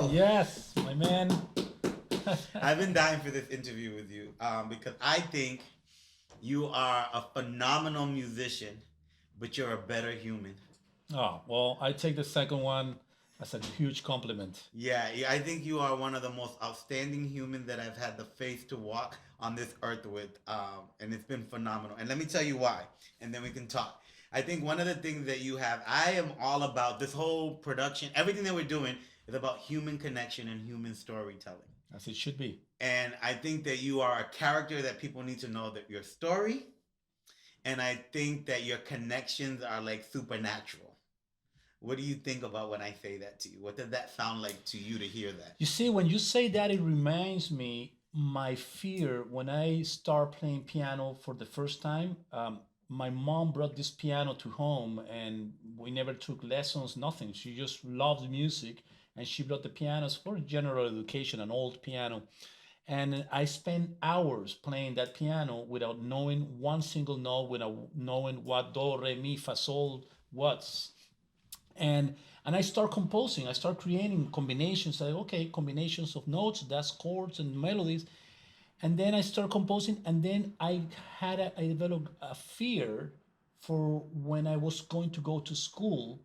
Miguel! Yes, my man. I've been dying for this interview with you because I think you are a phenomenal musician, but you're a better human. Oh, well, I take the second one as a huge compliment. Yeah, I think you are one of the most outstanding humans that I've had the faith to walk on this earth with, and it's been phenomenal. And let me tell you why, and then we can talk. I think one of the things that you have, I am all about this whole production. Everything that we're doing is about human connection and human storytelling. As it should be. And I think that you are a character that people need to know that your story, and I think that your connections are like supernatural. What do you think about when I say that to you? What does that sound like to you to hear that? You see, when you say that, it reminds me my fear when I start playing piano for the first time. My mom brought this piano to home, and we never took lessons, nothing. She just loved music, and she brought the pianos for general education, an old piano. And I spent hours playing that piano without knowing one single note, without knowing what do, re, mi, fa, sol was. And I start composing. I start creating combinations. Like, okay, combinations of notes, that's chords and melodies. And then I start composing, and then I developed a fear for when I was going to go to school,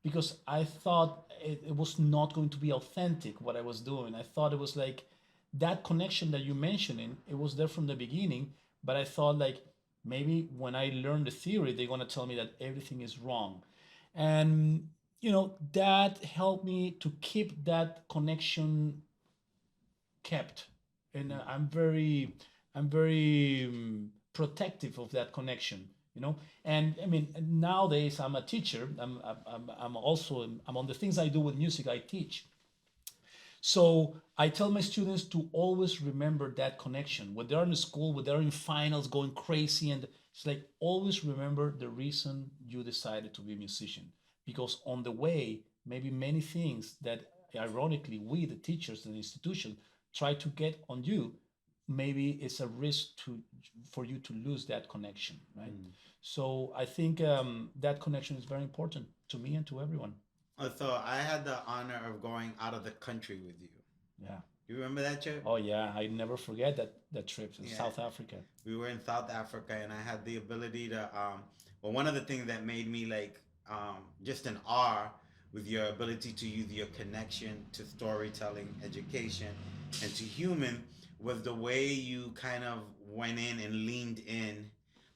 because I thought it was not going to be authentic what I was doing. I thought it was like that connection that you mentioning, it was there from the beginning, but I thought like maybe when I learn the theory, they're gonna tell me that everything is wrong. And that helped me to keep that connection kept. And I'm very protective of that connection. And I mean, nowadays I'm a teacher. I'm also, among the things I do with music, I teach. So I tell my students to always remember that connection when they're in school, when they're in finals going crazy, and it's like always remember the reason you decided to be a musician, because on the way maybe many things that ironically we the teachers and the institution try to get on you, maybe it's a risk to for you to lose that connection, right? So I think that connection is very important to me and to everyone. So I had the honor of going out of the country with you. Yeah. You remember that trip? Oh yeah, I never forget that trip to Yeah. South Africa. We were in South Africa, and I had the ability to. Well, one of the things that made me like just in awe with your ability to use your connection to storytelling, education, and to human was the way you kind of went in and leaned in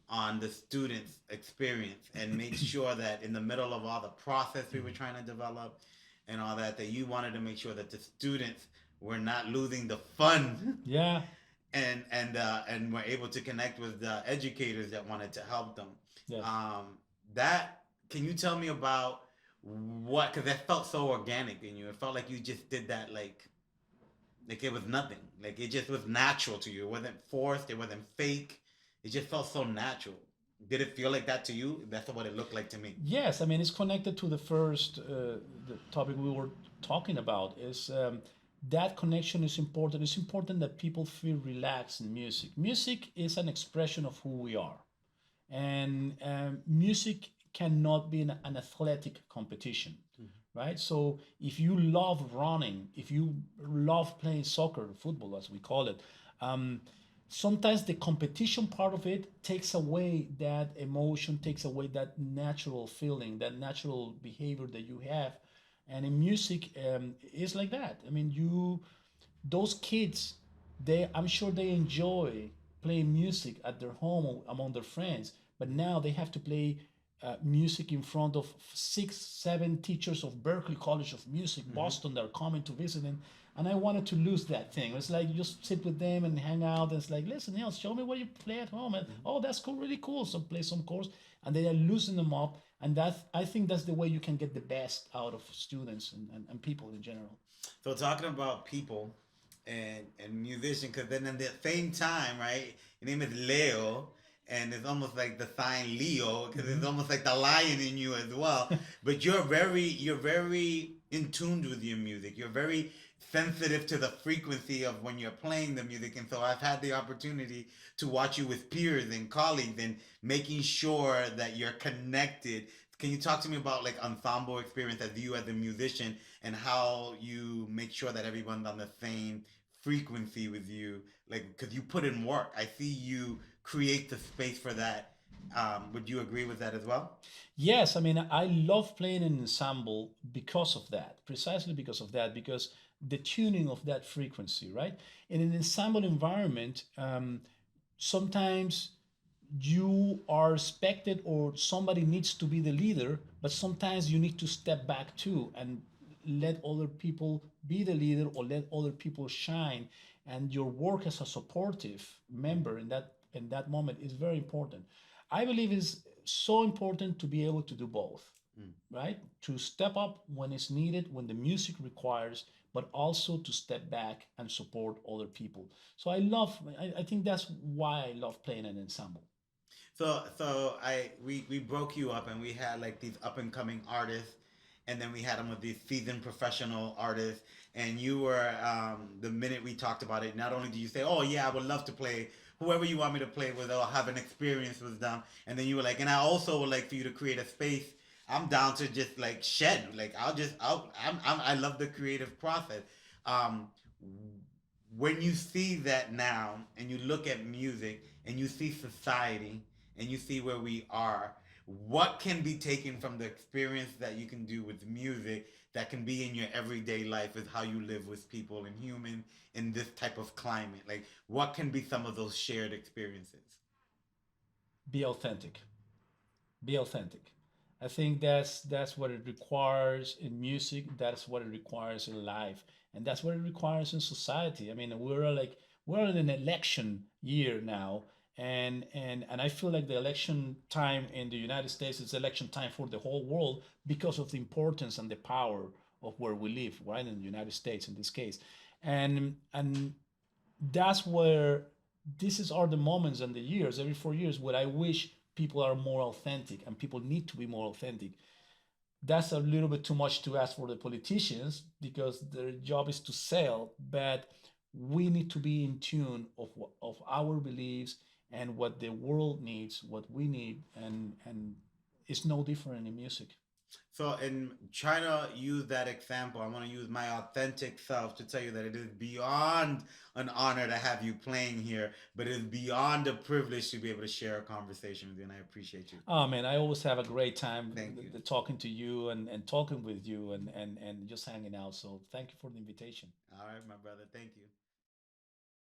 on the students' experience and make sure that in the middle of all the process we were trying to develop and all that, that you wanted to make sure that the students were not losing the fun Yeah. and were able to connect with the educators that wanted to help them. Yes. That can you tell me about what? Because that felt so organic in you. It felt like you just did that like it was nothing. Like it just was natural to you. It wasn't forced. It wasn't fake. It just felt so natural. Did it feel like that to you? That's what it looked like to me. Yes, I mean it's connected to the first the topic we were talking about. Is that connection is important. It's important that people feel relaxed in music. Music is an expression of who we are, and music cannot be an athletic competition, right? So if you love running, if you love playing soccer, football as we call it, um, sometimes the competition part of it takes away that emotion, takes away that natural feeling, that natural behavior that you have. And in music, it's like that. I mean, those kids, I'm sure they enjoy playing music at their home or among their friends, but now they have to play music in front of 6 7 teachers of Berkeley College of Music, Boston, that are coming to visit them. And I wanted to lose that thing. It's like you just sit with them and hang out, and it's like, listen, show me what you play at home, and oh, that's cool, really cool, so play some chords. And they are loosening them up, and I think that's the way you can get the best out of students and people in general. So talking about people and musician, because then at the same time, right? Your name is Leo, and it's almost like the sign Leo, because it's almost like the lion in you as well. But you're very in tune with your music. You're very sensitive to the frequency of when you're playing the music, and so I've had the opportunity to watch you with peers and colleagues and making sure that you're connected Can you talk to me about like ensemble experience as you as a musician and how you make sure that everyone's on the same frequency with you? Like, because you put in work. I see you create the space for that. Would you agree with that as well? Yes, I mean, I love playing an ensemble because of that, precisely because of that, because the tuning of that frequency, right? In an ensemble environment, sometimes you are expected or somebody needs to be the leader, but sometimes you need to step back too and let other people be the leader or let other people shine. And your work as a supportive member in that moment is very important. I believe it's so important to be able to do both, Mm. right? To step up when it's needed, when the music requires, but also to step back and support other people. So I think that's why I love playing an ensemble. So we broke you up and we had like these up and coming artists, and then we had them with these seasoned professional artists. And you were the minute we talked about it, not only did you say, "Oh yeah, I would love to play whoever you want me to play with, or have an experience with them," and then you were like, "And I also would like for you to create a space. I'm down to just like shed. Like I love the creative process." Um, when you see that now and you look at music and you see society and you see where we are, what can be taken from the experience that you can do with music that can be in your everyday life with how you live with people and human in this type of climate? Like, what can be some of those shared experiences? Be authentic. Be authentic. I think that's what it requires in music. That's what it requires in life, and that's what it requires in society. I mean, we're in an election year now, and I feel like the election time in the United States is election time for the whole world because of the importance and the power of where we live, right, in the United States in this case, and that's where are the moments and the years every 4 years where I wish people are more authentic and people need to be more authentic. That's a little bit too much to ask for the politicians because their job is to sell, but we need to be in tune of our beliefs and what the world needs, what we need, and it's no different in music. So, in trying to use that example, I want to use my authentic self to tell you that it is beyond an honor to have you playing here, but it is beyond a privilege to be able to share a conversation with you, and I appreciate you. Oh man, I always have a great time Thank you. talking to you and talking with you and just hanging out. So thank you for the invitation. All right, my brother. Thank you.